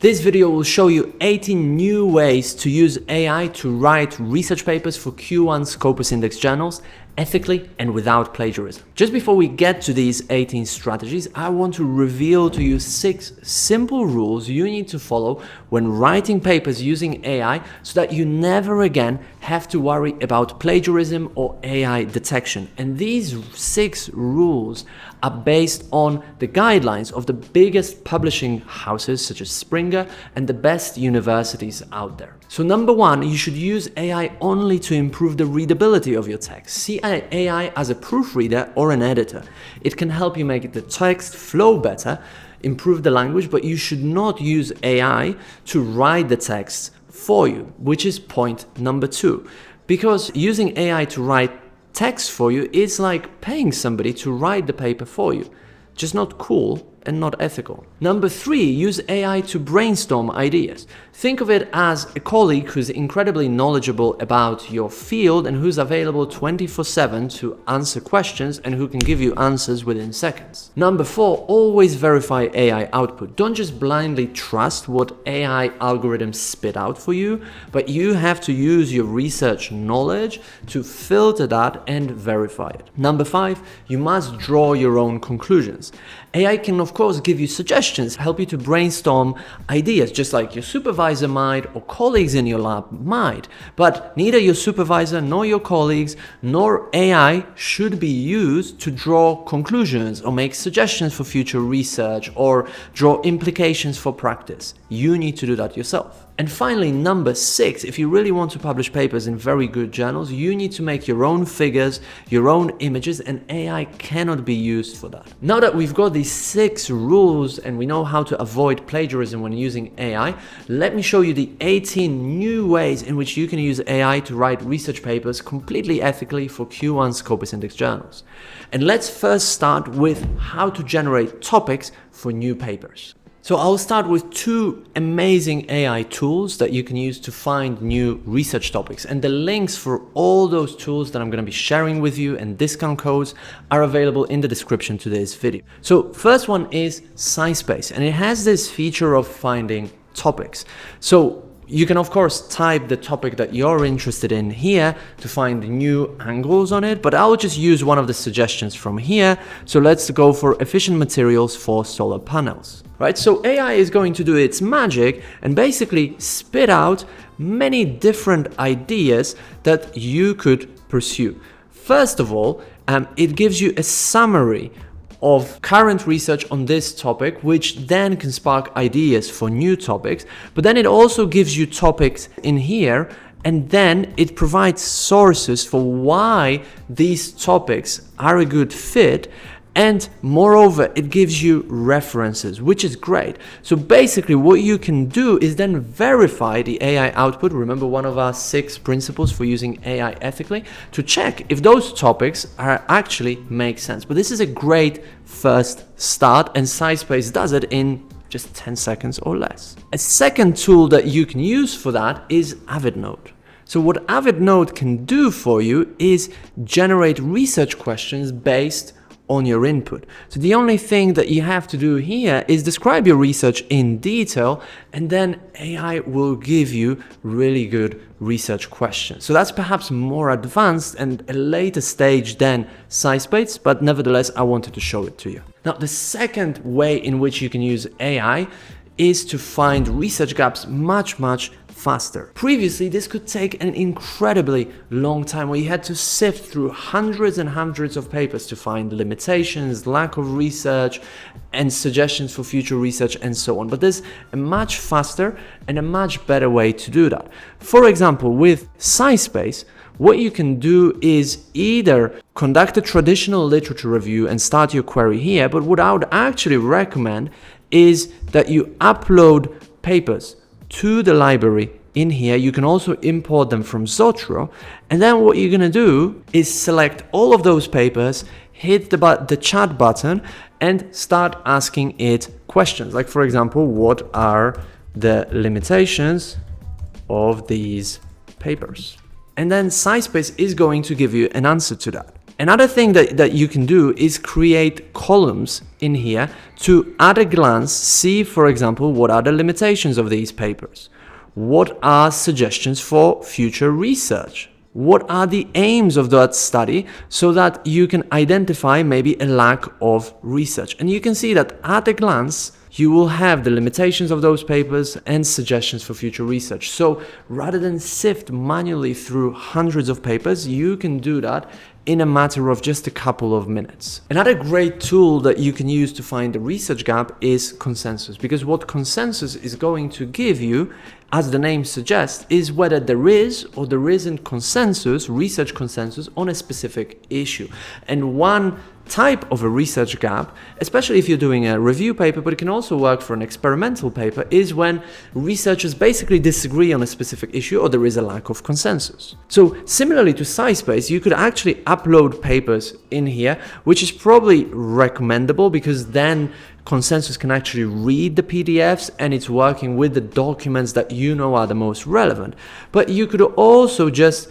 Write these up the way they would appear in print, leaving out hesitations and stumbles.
This video will show you 18 new ways to use AI to write research papers for Q1 Scopus Index journals ethically and without plagiarism. Just before we get to these 18 strategies, I want to reveal to you 6 simple rules you need to follow when writing papers using AI so that you never again have to worry about plagiarism or AI detection. And these 6 rules are based on the guidelines of the biggest publishing houses such as Springer and the best universities out there. So number 1, you should use AI only to improve the readability of your text. See AI as a proofreader or an editor. It can help you make the text flow better, improve the language, but you should not use AI to write the text for you, which is point number 2. Because using AI to write text for you is like paying somebody to write the paper for you. Just not cool and not ethical. Number 3, use AI to brainstorm ideas. Think of it as a colleague who's incredibly knowledgeable about your field and who's available 24/7 to answer questions and who can give you answers within seconds. Number 4, always verify AI output. Don't just blindly trust what AI algorithms spit out for you, but you have to use your research knowledge to filter that and verify it. Number 5, you must draw your own conclusions. AI can of course give you suggestions, help you to brainstorm ideas, just like your supervisor might or colleagues in your lab might. But neither your supervisor nor your colleagues nor AI should be used to draw conclusions or make suggestions for future research or draw implications for practice. You need to do that yourself. And finally, number 6, if you really want to publish papers in very good journals, you need to make your own figures, your own images, and AI cannot be used for that. Now that we've got these 6 rules and we know how to avoid plagiarism when using AI, let me show you the 18 new ways in which you can use AI to write research papers completely ethically for Q1 Scopus Index journals. And let's first start with how to generate topics for new papers. So I'll start with 2 amazing AI tools that you can use to find new research topics. And the links for all those tools that I'm going to be sharing with you and discount codes are available in the description to this video. So first one is SciSpace, and it has this feature of finding topics. So you can of course type the topic that you're interested in here to find new angles on it, but I'll just use one of the suggestions from here. So let's go for efficient materials for solar panels. Right, so AI is going to do its magic and basically spit out many different ideas that you could pursue. First of all, it gives you a summary of current research on this topic, which then can spark ideas for new topics. But then it also gives you topics in here, and then it provides sources for why these topics are a good fit. And moreover, it gives you references, which is great. So basically what you can do is then verify the AI output. Remember one of our 6 principles for using AI ethically, to check if those topics are actually make sense. But this is a great first start, and SciSpace does it in just 10 seconds or less. A second tool that you can use for that is AvidNote. So what AvidNote can do for you is generate research questions based on your input. So the only thing that you have to do here is describe your research in detail, and then AI will give you really good research questions. So that's perhaps more advanced and a later stage than SciSpace, but nevertheless, I wanted to show it to you. Now, the second way in which you can use AI is to find research gaps much faster. Previously, this could take an incredibly long time where you had to sift through hundreds and hundreds of papers to find limitations, lack of research, and suggestions for future research and so on. But there's a much faster and a much better way to do that. For example, with SciSpace, what you can do is either conduct a traditional literature review and start your query here, but what I would actually recommend is that you upload papers to the library in here. You can also import them from Zotero, and then what you're going to do is select all of those papers, hit the chat button, and start asking it questions. Like, for example, what are the limitations of these papers? And then SciSpace is going to give you an answer to that. Another thing that you can do is create columns in here to, at a glance, see, for example, what are the limitations of these papers? What are suggestions for future research? What are the aims of that study, so that you can identify maybe a lack of research? And you can see that at a glance, you will have the limitations of those papers and suggestions for future research. So rather than sift manually through hundreds of papers, you can do that in a matter of just a couple of minutes. Another great tool that you can use to find the research gap is consensus, because what consensus is going to give you, as the name suggests, is whether there is or there isn't consensus, research consensus on a specific issue. And one type of a research gap, especially if you're doing a review paper, but it can also work for an experimental paper, is when researchers basically disagree on a specific issue or there is a lack of consensus. So similarly to SciSpace, you could actually upload papers in here, which is probably recommendable because then consensus can actually read the PDFs and it's working with the documents that you know are the most relevant. But you could also just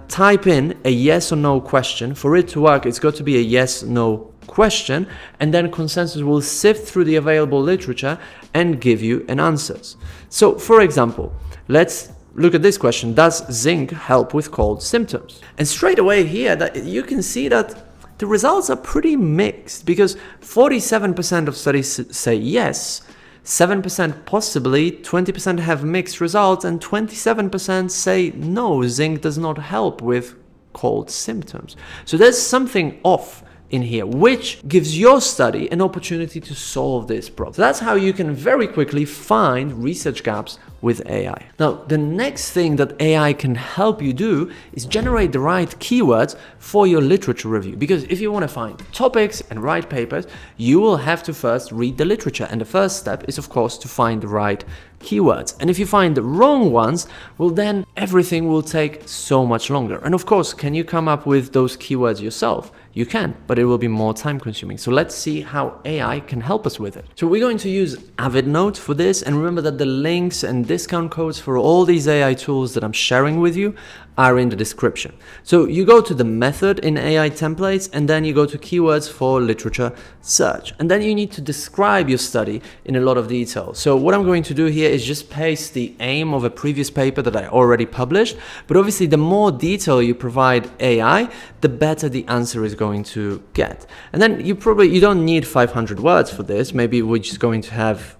type in a yes or no question. For it to work, it's got to be a yes/no question, and then consensus will sift through the available literature and give you an answers. So, for example, let's look at this question: does zinc help with cold symptoms? And straight away here, that you can see that the results are pretty mixed, because 47% of studies say yes, 7% possibly, 20% have mixed results, and 27% say no, zinc does not help with cold symptoms. So there's something off in here, which gives your study an opportunity to solve this problem. So that's how you can very quickly find research gaps with AI. Now, the next thing that AI can help you do is generate the right keywords for your literature review. Because if you want to find topics and write papers, you will have to first read the literature. And the first step is, of course, to find the right keywords. And if you find the wrong ones, well, then everything will take so much longer. And of course, can you come up with those keywords yourself? You can, but it will be more time consuming. So let's see how AI can help us with it. So we're going to use AvidNote for this. And remember that the links and discount codes for all these AI tools that I'm sharing with you are in the description. So you go to the method in AI templates, and then you go to keywords for literature search. And then you need to describe your study in a lot of detail. So what I'm going to do here is just paste the aim of a previous paper that I already published. But obviously the more detail you provide AI, the better the answer is going to get. And then you don't need 500 words for this. Maybe we're just going to have,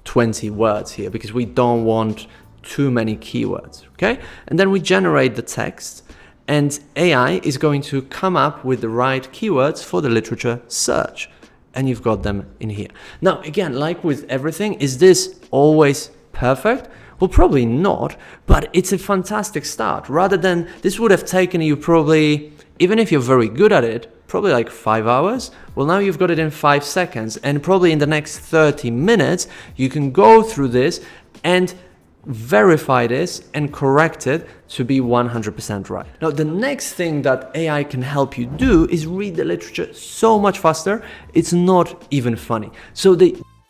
20 words here, because we don't want too many keywords, okay? And then we generate the text, and AI is going to come up with the right keywords for the literature search. And you've got them in here. Now, again, like with everything, is this always perfect? Well, probably not, but it's a fantastic start. Rather than, this would have taken you probably, even if you're very good at it, probably like 5 hours. Well, now you've got it in 5 seconds, and probably in the next 30 minutes, you can go through this and verify this and correct it to be 100% right. Now, the next thing that AI can help you do is read the literature so much faster, it's not even funny. So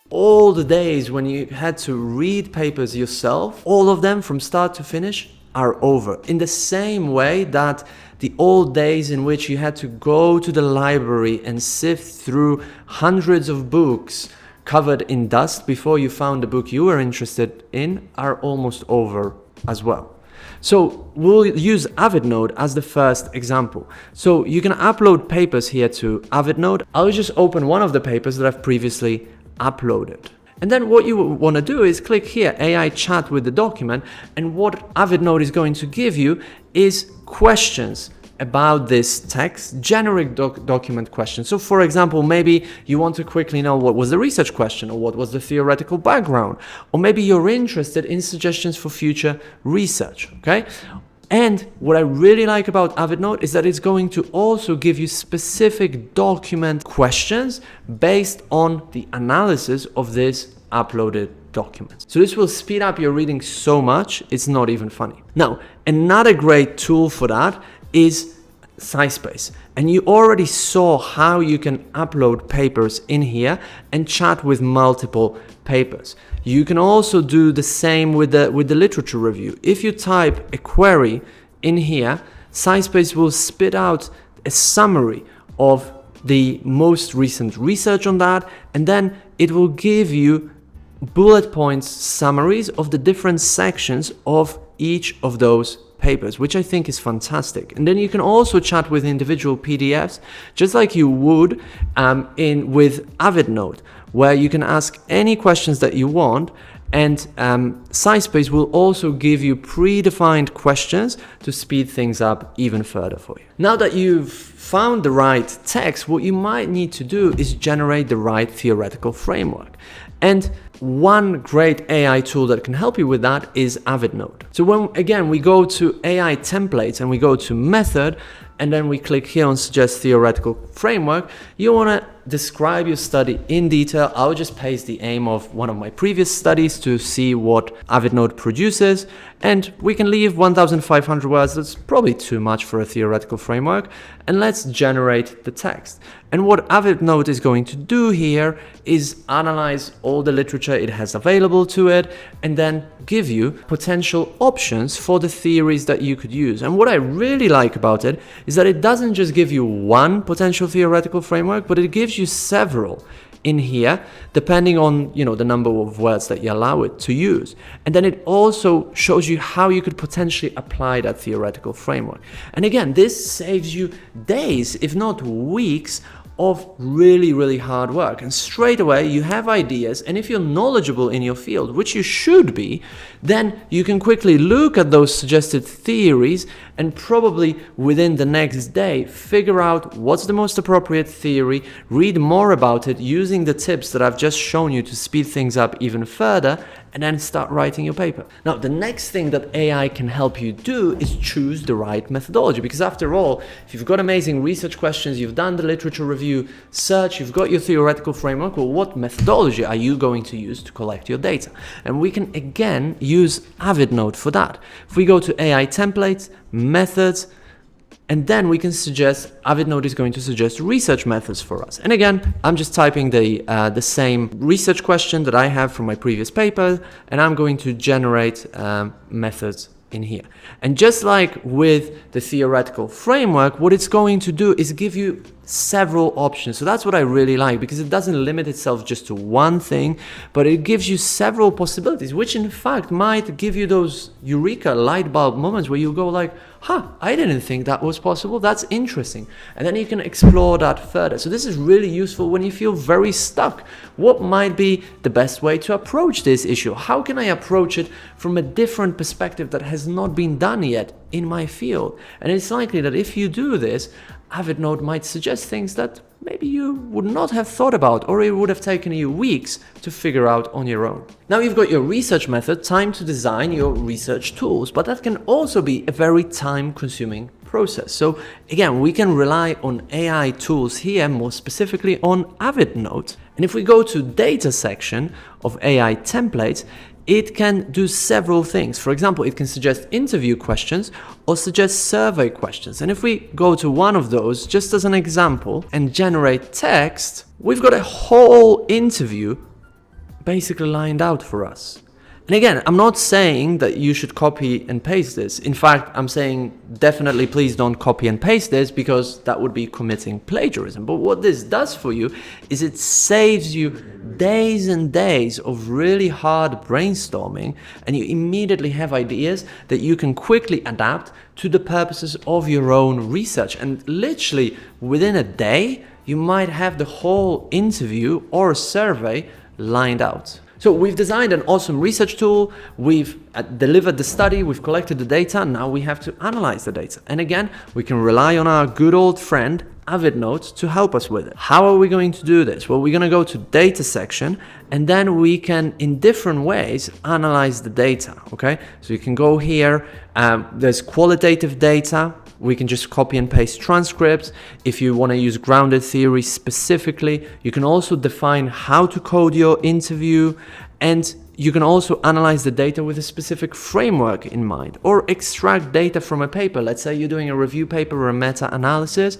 all the days when you had to read papers yourself, all of them from start to finish are over. In the same way that the old days in which you had to go to the library and sift through hundreds of books covered in dust before you found the book you were interested in are almost over as well. So we'll use AvidNote as the first example. So you can upload papers here to AvidNote. I'll just open one of the papers that I've previously uploaded. And then what you want to do is click here, AI chat with the document, and what AvidNote is going to give you is questions about this text, generic document questions. So for example, maybe you want to quickly know what was the research question, or what was the theoretical background, or maybe you're interested in suggestions for future research, okay? And what I really like about AvidNote is that it's going to also give you specific document questions based on the analysis of this uploaded document. So this will speed up your reading so much, it's not even funny. Now, another great tool for that is SciSpace. And you already saw how you can upload papers in here and chat with multiple papers. You can also do the same with the literature review. If you type a query in here, SciSpace will spit out a summary of the most recent research on that, and then it will give you bullet points summaries of the different sections of each of those papers, which I think is fantastic. And then you can also chat with individual PDFs, just like you would with AvidNote, where you can ask any questions that you want, and SciSpace will also give you predefined questions to speed things up even further for you. Now that you've found the right text, what you might need to do is generate the right theoretical framework. And one great AI tool that can help you with that is AvidNote. So when, again, we go to AI templates and we go to method, and then we click here on suggest theoretical framework, you want to describe your study in detail. I'll just paste the aim of one of my previous studies to see what AvidNote produces, and we can leave 1,500 words. That's probably too much for a theoretical framework, and let's generate the text. And what AvidNote is going to do here is analyze all the literature it has available to it, and then give you potential options for the theories that you could use. And what I really like about it is that it doesn't just give you one potential theoretical framework, but it gives you several in here, depending on, the number of words that you allow it to use. And then it also shows you how you could potentially apply that theoretical framework. And again, this saves you days, if not weeks, of really, really hard work. And straight away you have ideas, and if you're knowledgeable in your field, which you should be, then you can quickly look at those suggested theories and probably within the next day figure out what's the most appropriate theory, read more about it using the tips that I've just shown you to speed things up even further, and then start writing your paper. Now, the next thing that AI can help you do is choose the right methodology, because after all, if you've got amazing research questions, you've done the literature review search, you've got your theoretical framework, well, what methodology are you going to use to collect your data? And we can again use AvidNote for that. If we go to AI templates, methods, and then we can suggest, AvidNote is going to suggest research methods for us. And again, I'm just typing the same research question that I have from my previous paper, and I'm going to generate methods in here. And just like with the theoretical framework, what it's going to do is give you several options. So that's what I really like, because it doesn't limit itself just to one thing, but it gives you several possibilities, which in fact might give you those eureka light bulb moments where you go like, I didn't think that was possible. That's interesting. And then you can explore that further. So this is really useful when you feel very stuck. What might be the best way to approach this issue? How can I approach it from a different perspective that has not been done yet in my field? And it's likely that if you do this, AvidNote might suggest things that maybe you would not have thought about, or it would have taken you weeks to figure out on your own. Now you've got your research method, time to design your research tools, but that can also be a very time-consuming process. So again, we can rely on AI tools here, more specifically on AvidNote. And if we go to data section of AI templates, it can do several things. For example, it can suggest interview questions or suggest survey questions. And if we go to one of those, just as an example, and generate text, we've got a whole interview basically lined out for us. And again, I'm not saying that you should copy and paste this. In fact, I'm saying definitely please don't copy and paste this, because that would be committing plagiarism. But what this does for you is it saves you days and days of really hard brainstorming, and you immediately have ideas that you can quickly adapt to the purposes of your own research. And literally within a day, you might have the whole interview or survey lined out. So we've designed an awesome research tool, we've delivered the study, we've collected the data, now we have to analyze the data. And again, we can rely on our good old friend AvidNote to help us with it. How are we going to do this? Well, we're going to go to data section, and then we can, in different ways, analyze the data, okay? So you can go here, there's qualitative data. We can just copy and paste transcripts. If you want to use grounded theory specifically, you can also define how to code your interview, and you can also analyze the data with a specific framework in mind, or extract data from a paper. Let's say you're doing a review paper or a meta-analysis.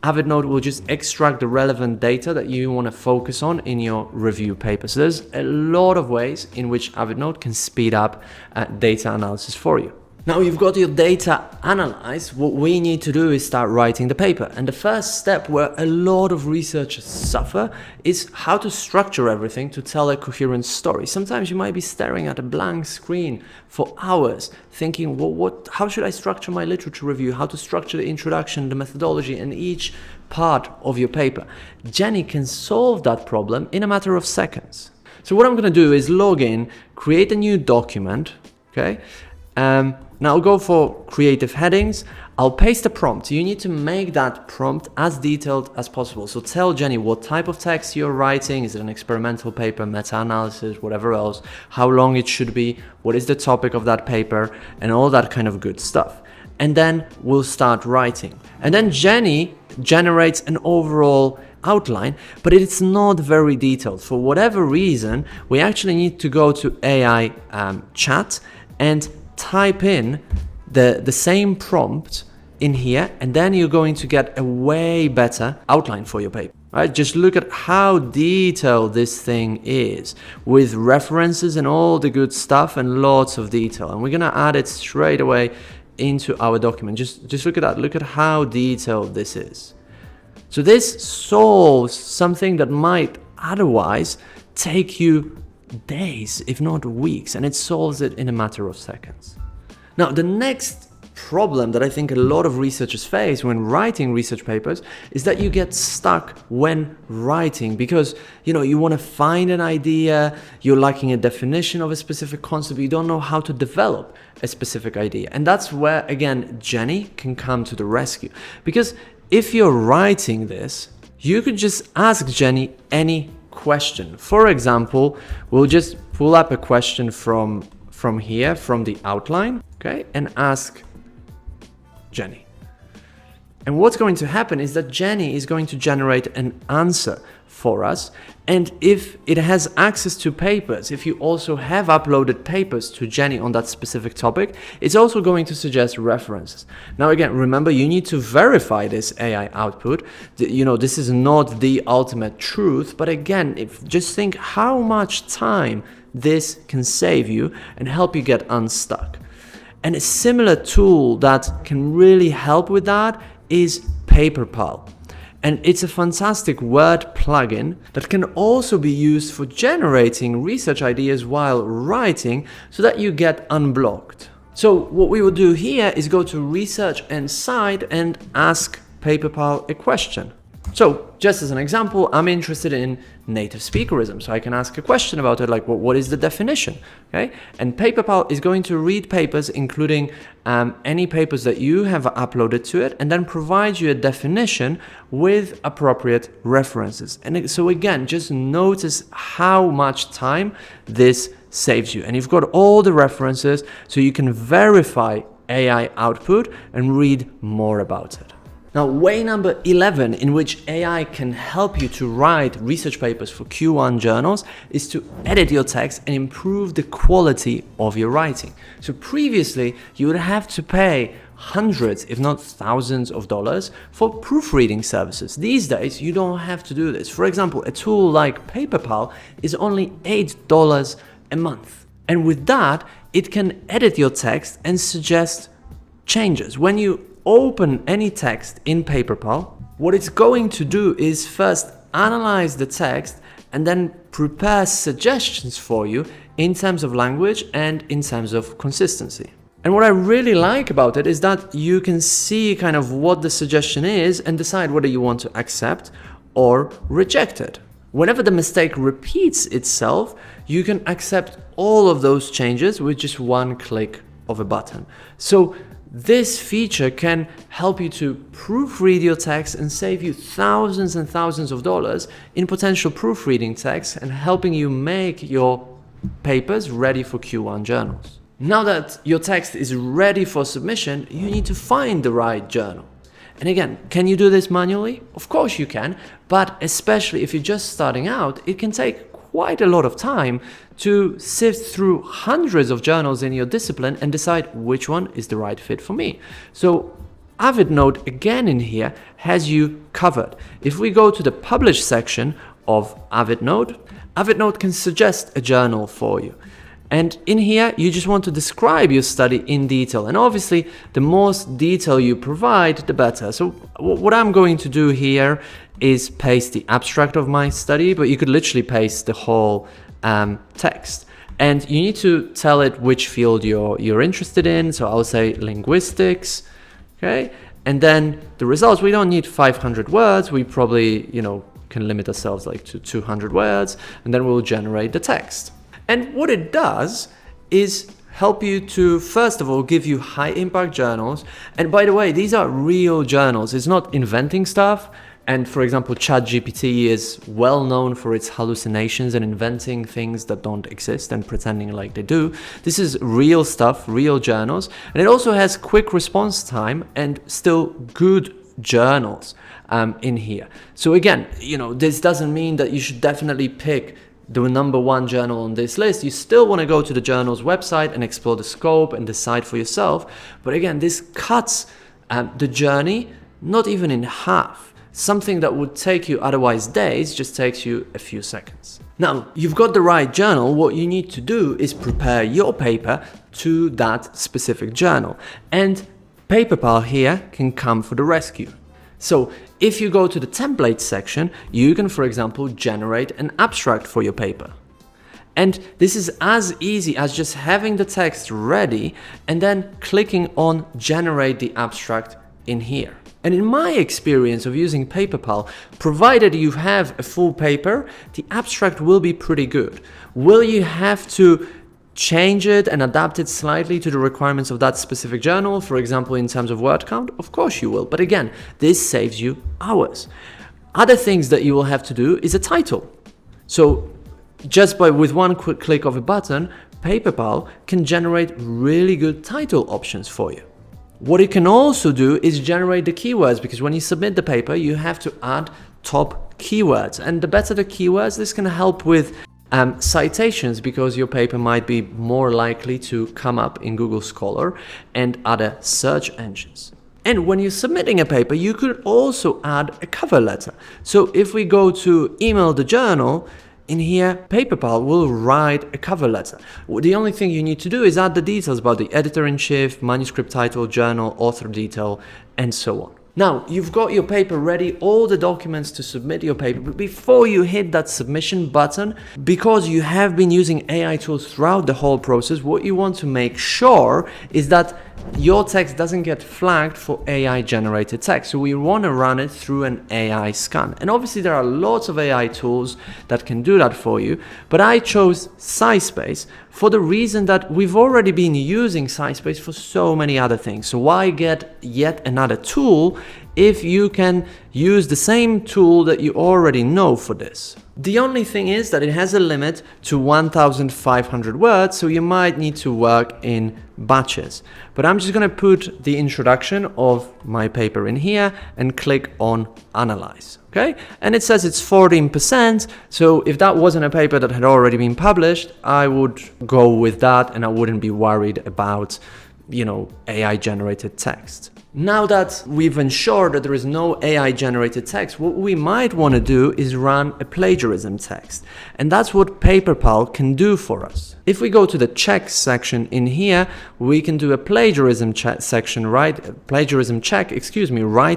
AvidNote will just extract the relevant data that you want to focus on in your review paper. So there's a lot of ways in which AvidNote can speed up data analysis for you. Now you've got your data analyzed, what we need to do is start writing the paper. And the first step where a lot of researchers suffer is how to structure everything to tell a coherent story. Sometimes you might be staring at a blank screen for hours thinking, well, how should I structure my literature review? How to structure the introduction, the methodology, and each part of your paper. Jenny can solve that problem in a matter of seconds. So what I'm going to do is log in, create a new document, okay? Now I'll go for creative headings. I'll paste a prompt. You need to make that prompt as detailed as possible. So tell Jenny what type of text you're writing. Is it an experimental paper, meta-analysis, whatever else, how long it should be, what is the topic of that paper, and all that kind of good stuff. And then we'll start writing. And then Jenny generates an overall outline, but it's not very detailed. For whatever reason, we actually need to go to AI chat and type in the same prompt in here, and then you're going to get a way better outline for your paper. Right? Just look at how detailed this thing is with references and all the good stuff and lots of detail. And we're going to add it straight away into our document. Just look at that. Look at how detailed this is. So this solves something that might otherwise take you days, if not weeks, and it solves it in a matter of seconds. Now, the next problem that I think a lot of researchers face when writing research papers is that you get stuck when writing because, you want to find an idea, you're lacking a definition of a specific concept, you don't know how to develop a specific idea. And that's where, again, Jenny can come to the rescue. Because if you're writing this, you could just ask Jenny any question. For example, we'll just pull up a question from here, from the outline, okay, and ask Jenny. And what's going to happen is that Jenny is going to generate an answer for us. And if it has access to papers, if you also have uploaded papers to Jenny on that specific topic, it's also going to suggest references. Now, again, remember, you need to verify this AI output. This is not the ultimate truth, but again, just think how much time this can save you and help you get unstuck. And a similar tool that can really help with that is PaperPal. And it's a fantastic Word plugin that can also be used for generating research ideas while writing so that you get unblocked. So what we will do here is go to Research and Cite and ask PaperPal a question. So just as an example, I'm interested in native speakerism. So I can ask a question about it, like, what is the definition? Okay. And PaperPal is going to read papers, including any papers that you have uploaded to it, and then provide you a definition with appropriate references. And so again, just notice how much time this saves you. And you've got all the references so you can verify AI output and read more about it. Now, way number 11 in which AI can help you to write research papers for Q1 journals is to edit your text and improve the quality of your writing. So previously, you would have to pay hundreds, if not thousands of dollars for proofreading services. These days, you don't have to do this. For example, a tool like PaperPal is only $8 a month. And with that, it can edit your text and suggest changes. When you open any text in PaperPal, what it's going to do is first analyze the text and then prepare suggestions for you in terms of language and in terms of consistency. And what I really like about it is that you can see kind of what the suggestion is and decide whether you want to accept or reject it. Whenever the mistake repeats itself, you can accept all of those changes with just one click of a button. So this feature can help you to proofread your text and save you thousands and thousands of dollars in potential proofreading text and helping you make your papers ready for Q1 journals. Now that your text is ready for submission, you need to find the right journal. And again, can you do this manually? Of course you can, but especially if you're just starting out, it can take quite a lot of time to sift through hundreds of journals in your discipline and decide which one is the right fit for me. So AvidNote again in here has you covered. If we go to the publish section of AvidNote, AvidNote can suggest a journal for you. And in here, you just want to describe your study in detail. And obviously, the more detail you provide, the better. So what I'm going to do here is paste the abstract of my study, but you could literally paste the whole text. And you need to tell it which field you're interested in. So I'll say linguistics, okay? And then the results, we don't need 500 words. We probably, can limit ourselves like to 200 words, and then we'll generate the text. And what it does is help you to, first of all, give you high impact journals. And by the way, these are real journals. It's not inventing stuff. And for example, ChatGPT is well known for its hallucinations and inventing things that don't exist and pretending like they do. This is real stuff, real journals. And it also has quick response time and still good journals in here. So again, this doesn't mean that you should definitely pick the number one journal on this list. You still want to go to the journal's website and explore the scope and decide for yourself. But again, this cuts the journey not even in half. Something that would take you otherwise days just takes you a few seconds. Now, you've got the right journal. What you need to do is prepare your paper to that specific journal. And PaperPal here can come for the rescue. So if you go to the template section, you can, for example, generate an abstract for your paper. And this is as easy as just having the text ready and then clicking on generate the abstract in here. And in my experience of using PaperPal, provided you have a full paper, the abstract will be pretty good. Will you have to change it and adapt it slightly to the requirements of that specific journal, for example, in terms of word count? Of course you will. But again, this saves you hours. Other things that you will have to do is a title. So just with one quick click of a button, PaperPal can generate really good title options for you. What it can also do is generate the keywords, because when you submit the paper, you have to add top keywords. And the better the keywords, this can help with citations, because your paper might be more likely to come up in Google Scholar and other search engines. And when you're submitting a paper, you could also add a cover letter. So if we go to email the journal, in here, PaperPal will write a cover letter. The only thing you need to do is add the details about the editor-in-chief, manuscript title, journal, author detail, and so on. Now, you've got your paper ready, all the documents to submit your paper, but before you hit that submission button, because you have been using AI tools throughout the whole process, what you want to make sure is that your text doesn't get flagged for AI-generated text. So we want to run it through an AI scan. And obviously there are lots of AI tools that can do that for you, but I chose SciSpace for the reason that we've already been using SciSpace for so many other things. So why get yet another tool if you can use the same tool that you already know for this? The only thing is that it has a limit to 1,500 words, so you might need to work in batches. But I'm just going to put the introduction of my paper in here and click on Analyze. Okay, and it says it's 14%. So if that wasn't a paper that had already been published, I would go with that and I wouldn't be worried about, AI generated text. Now that we've ensured that there is no AI generated text, what we might want to do is run a plagiarism test. And that's what PaperPal can do for us. If we go to the check section in here, we can do a plagiarism check right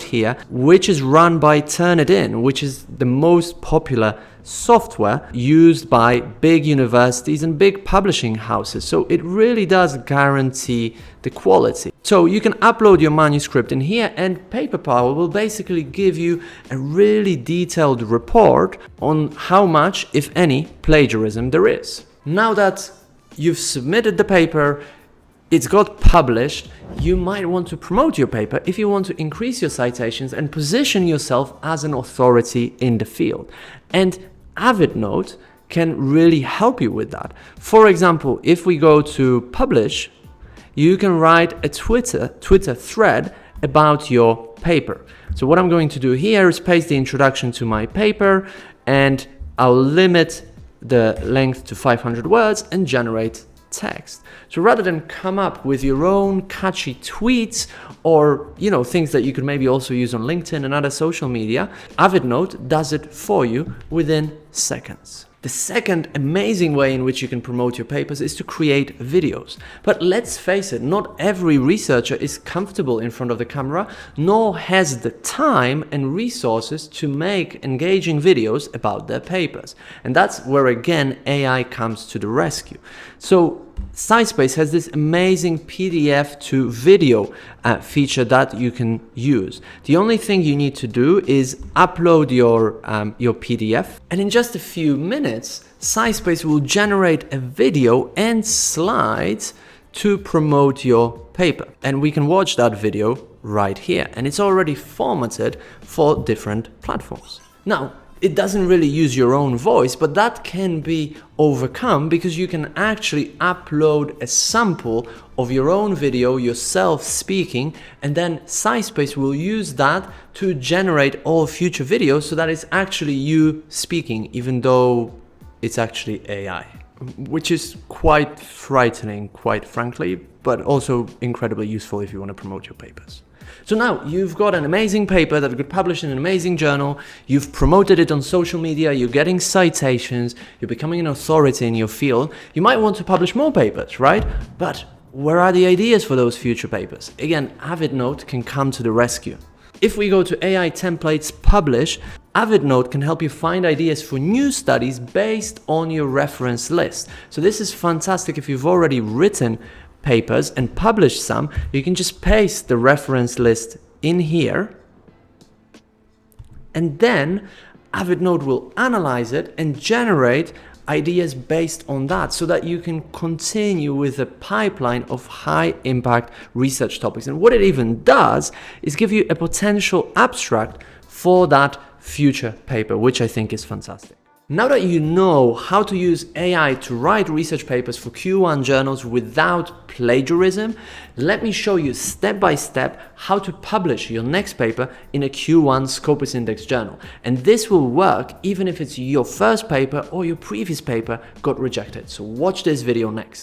here, which is run by Turnitin, which is the most popular software used by big universities and big publishing houses. So it really does guarantee the quality. So you can upload your manuscript in here and PaperPal will basically give you a really detailed report on how much, if any, plagiarism there is. Now that you've submitted the paper, it's got published, you might want to promote your paper if you want to increase your citations and position yourself as an authority in the field. And AvidNote can really help you with that. For example, if we go to publish, you can write a Twitter thread about your paper. So what I'm going to do here is paste the introduction to my paper and I'll limit the length to 500 words and generate text. So rather than come up with your own catchy tweets or things that you could maybe also use on LinkedIn and other social media, AvidNote does it for you within seconds. The second amazing way in which you can promote your papers is to create videos. But let's face it, not every researcher is comfortable in front of the camera, nor has the time and resources to make engaging videos about their papers. And that's where again AI comes to the rescue. So SciSpace has this amazing PDF to video feature that you can use. The only thing you need to do is upload your PDF, and in just a few minutes, SciSpace will generate a video and slides to promote your paper. And we can watch that video right here. And it's already formatted for different platforms. Now, it doesn't really use your own voice, but that can be overcome because you can actually upload a sample of your own video, yourself speaking, and then SciSpace will use that to generate all future videos so that it's actually you speaking, even though it's actually AI, which is quite frightening, quite frankly, but also incredibly useful if you want to promote your papers. So now you've got an amazing paper that got published in an amazing journal, you've promoted it on social media, you're getting citations, you're becoming an authority in your field. You might want to publish more papers, right? But where are the ideas for those future papers? Again, AvidNote can come to the rescue. If we go to AI templates publish, AvidNote can help you find ideas for new studies based on your reference list. So this is fantastic if you've already written papers and published some. You can just paste the reference list in here, and then AvidNote will analyze it and generate ideas based on that so that you can continue with a pipeline of high impact research topics. And what it even does is give you a potential abstract for that future paper, which I think is fantastic. Now that you know how to use AI to write research papers for Q1 journals without plagiarism, let me show you step by step how to publish your next paper in a Q1 Scopus Index journal. And this will work even if it's your first paper or your previous paper got rejected. So watch this video next.